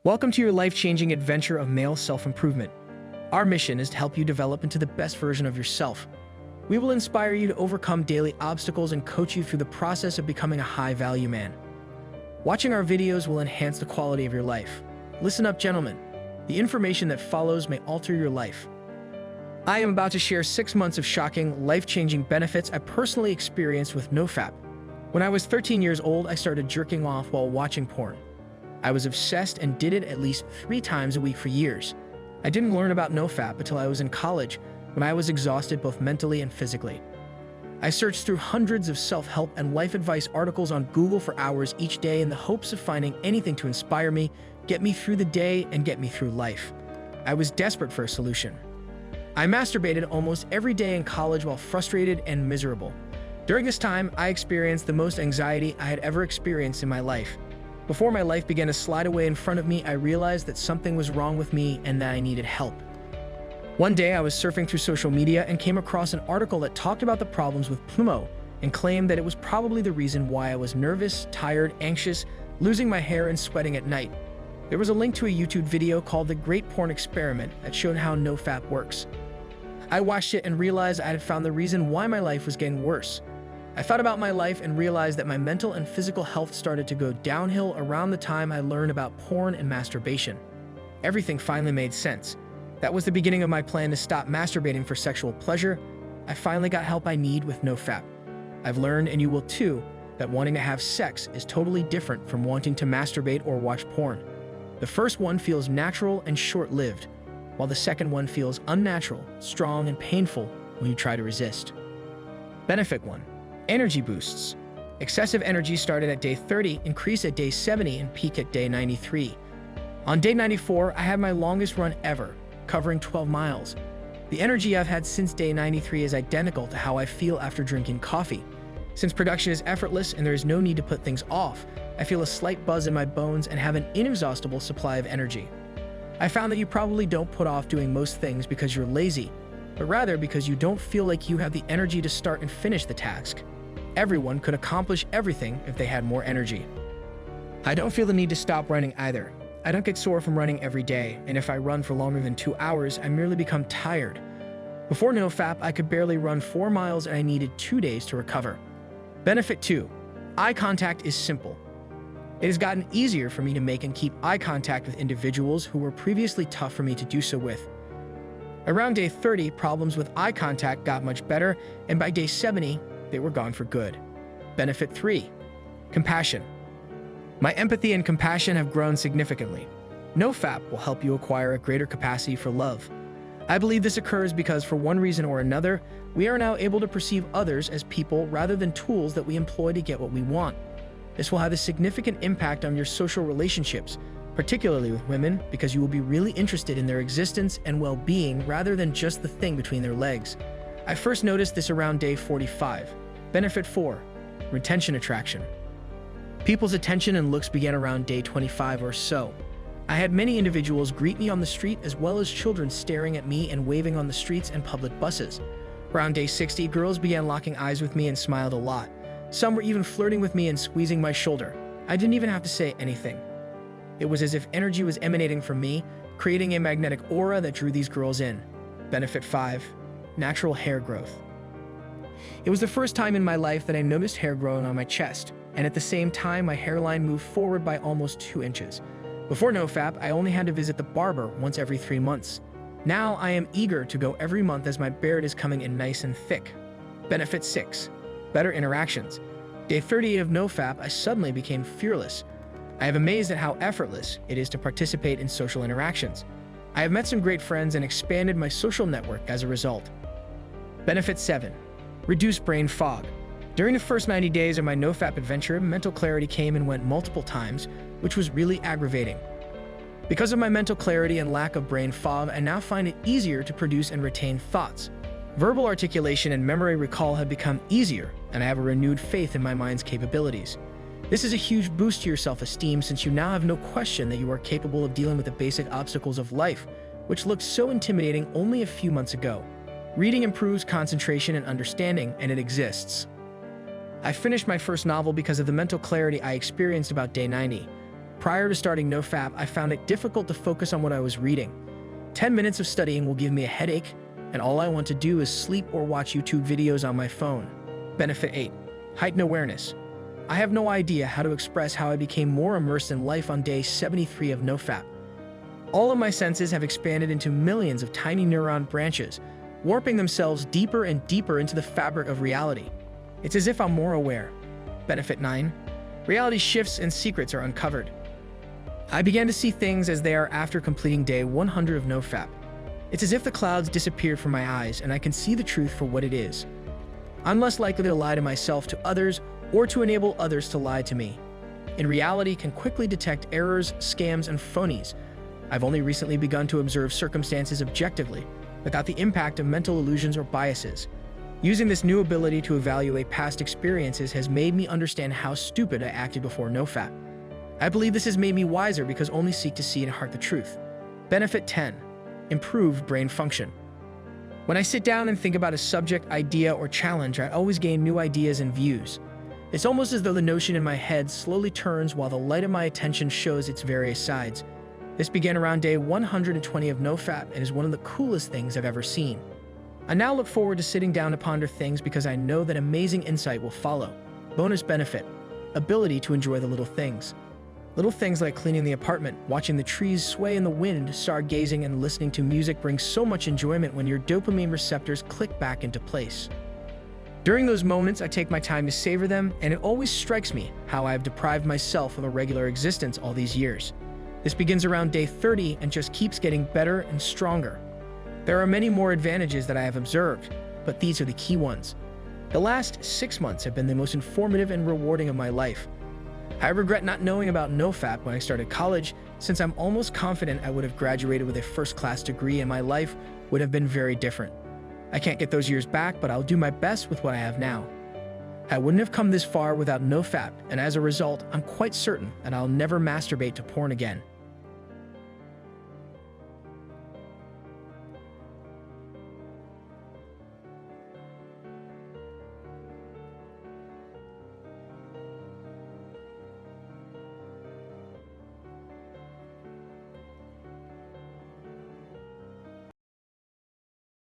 Welcome to your life-changing adventure of male self-improvement. Our mission is to help you develop into the best version of yourself. We will inspire you to overcome daily obstacles and coach you through the process of becoming a high-value man. Watching our videos will enhance the quality of your life. Listen up, gentlemen. The information that follows may alter your life. I am about to share 6 months of shocking, life-changing benefits I personally experienced with Nofap. When I was 13 years old, I started jerking off while watching porn. I was obsessed and did it at least 3 times a week for years. I didn't learn about Nofap until I was in college, when I was exhausted both mentally and physically. I searched through hundreds of self-help and life advice articles on Google for hours each day in the hopes of finding anything to inspire me, get me through the day, and get me through life. I was desperate for a solution. I masturbated almost every day in college while frustrated and miserable. During this time, I experienced the most anxiety I had ever experienced in my life. Before my life began to slide away in front of me, I realized that something was wrong with me and that I needed help. One day, I was surfing through social media and came across an article that talked about the problems with PMO and claimed that it was probably the reason why I was nervous, tired, anxious, losing my hair, and sweating at night. There was a link to a YouTube video called The Great Porn Experiment that showed how Nofap works. I watched it and realized I had found the reason why my life was getting worse. I thought about my life and realized that my mental and physical health started to go downhill around the time I learned about porn and masturbation. Everything finally made sense. That was the beginning of my plan to stop masturbating for sexual pleasure. I finally got help I need with Nofap. I've learned, and you will too, that wanting to have sex is totally different from wanting to masturbate or watch porn. The first one feels natural and short-lived, while the second one feels unnatural, strong, and painful when you try to resist. Benefit 1. Energy boosts. Excessive energy started at day 30, increased at day 70, and peak at day 93. On day 94, I had my longest run ever, covering 12 miles. The energy I've had since day 93 is identical to how I feel after drinking coffee. Since production is effortless and there is no need to put things off, I feel a slight buzz in my bones and have an inexhaustible supply of energy. I found that you probably don't put off doing most things because you're lazy, but rather because you don't feel like you have the energy to start and finish the task. Everyone could accomplish everything if they had more energy. I don't feel the need to stop running either. I don't get sore from running every day, and if I run for longer than 2 hours, I merely become tired. Before Nofap, I could barely run 4 miles and I needed 2 days to recover. Benefit 2. Eye contact is simple. It has gotten easier for me to make and keep eye contact with individuals who were previously tough for me to do so with. Around day 30, problems with eye contact got much better, and by day 70, they were gone for good. Benefit 3. Compassion. My empathy and compassion have grown significantly. Nofap will help you acquire a greater capacity for love. I believe this occurs because, for one reason or another, we are now able to perceive others as people rather than tools that we employ to get what we want. This will have a significant impact on your social relationships, particularly with women, because you will be really interested in their existence and well-being rather than just the thing between their legs. I first noticed this around day 45. Benefit 4. Retention attraction. People's attention and looks began around day 25 or so. I had many individuals greet me on the street, as well as children staring at me and waving on the streets and public buses. Around day 60, girls began locking eyes with me and smiled a lot. Some were even flirting with me and squeezing my shoulder. I didn't even have to say anything. It was as if energy was emanating from me, creating a magnetic aura that drew these girls in. Benefit 5. Natural hair growth. It was the first time in my life that I noticed hair growing on my chest, and at the same time, my hairline moved forward by almost 2 inches. Before Nofap, I only had to visit the barber once every 3 months. Now, I am eager to go every month as my beard is coming in nice and thick. Benefit 6. Better interactions. Day 38 of Nofap, I suddenly became fearless. I am amazed at how effortless it is to participate in social interactions. I have met some great friends and expanded my social network as a result. Benefit 7. Reduce brain fog. During the first 90 days of my Nofap adventure, mental clarity came and went multiple times, which was really aggravating. Because of my mental clarity and lack of brain fog, I now find it easier to produce and retain thoughts. Verbal articulation and memory recall have become easier, and I have a renewed faith in my mind's capabilities. This is a huge boost to your self-esteem, since you now have no question that you are capable of dealing with the basic obstacles of life, which looked so intimidating only a few months ago. Reading improves concentration and understanding, and it exists. I finished my first novel because of the mental clarity I experienced about day 90. Prior to starting Nofap, I found it difficult to focus on what I was reading. 10 minutes of studying will give me a headache, and all I want to do is sleep or watch YouTube videos on my phone. Benefit 8. Heightened Awareness. I have no idea how to express how I became more immersed in life on day 73 of Nofap. All of my senses have expanded into millions of tiny neuron branches, warping themselves deeper and deeper into the fabric of reality. It's as if I'm more aware. Benefit 9. Reality shifts and secrets are uncovered. I began to see things as they are after completing day 100 of Nofap. It's as if the clouds disappeared from my eyes and I can see the truth for what it is. I'm less likely to lie to myself, to others, or to enable others to lie to me. In reality, can quickly detect errors, scams, and phonies. I've only recently begun to observe circumstances objectively, without the impact of mental illusions or biases. Using this new ability to evaluate past experiences has made me understand how stupid I acted before Nofap. I believe this has made me wiser because only seek to see and heart the truth. Benefit 10. Improved brain function. When I sit down and think about a subject, idea, or challenge, I always gain new ideas and views. It's almost as though the notion in my head slowly turns while the light of my attention shows its various sides. This began around day 120 of Nofap and is one of the coolest things I've ever seen. I now look forward to sitting down to ponder things because I know that amazing insight will follow. Bonus benefit. Ability to enjoy the little things. Little things like cleaning the apartment, watching the trees sway in the wind, stargazing, and listening to music bring so much enjoyment when your dopamine receptors click back into place. During those moments, I take my time to savor them, and it always strikes me how I have deprived myself of a regular existence all these years. This begins around day 30 and just keeps getting better and stronger. There are many more advantages that I have observed, but these are the key ones. The last 6 months have been the most informative and rewarding of my life. I regret not knowing about Nofap when I started college, since I'm almost confident I would have graduated with a first-class degree and my life would have been very different. I can't get those years back, but I'll do my best with what I have now. I wouldn't have come this far without Nofap, and as a result, I'm quite certain that I'll never masturbate to porn again.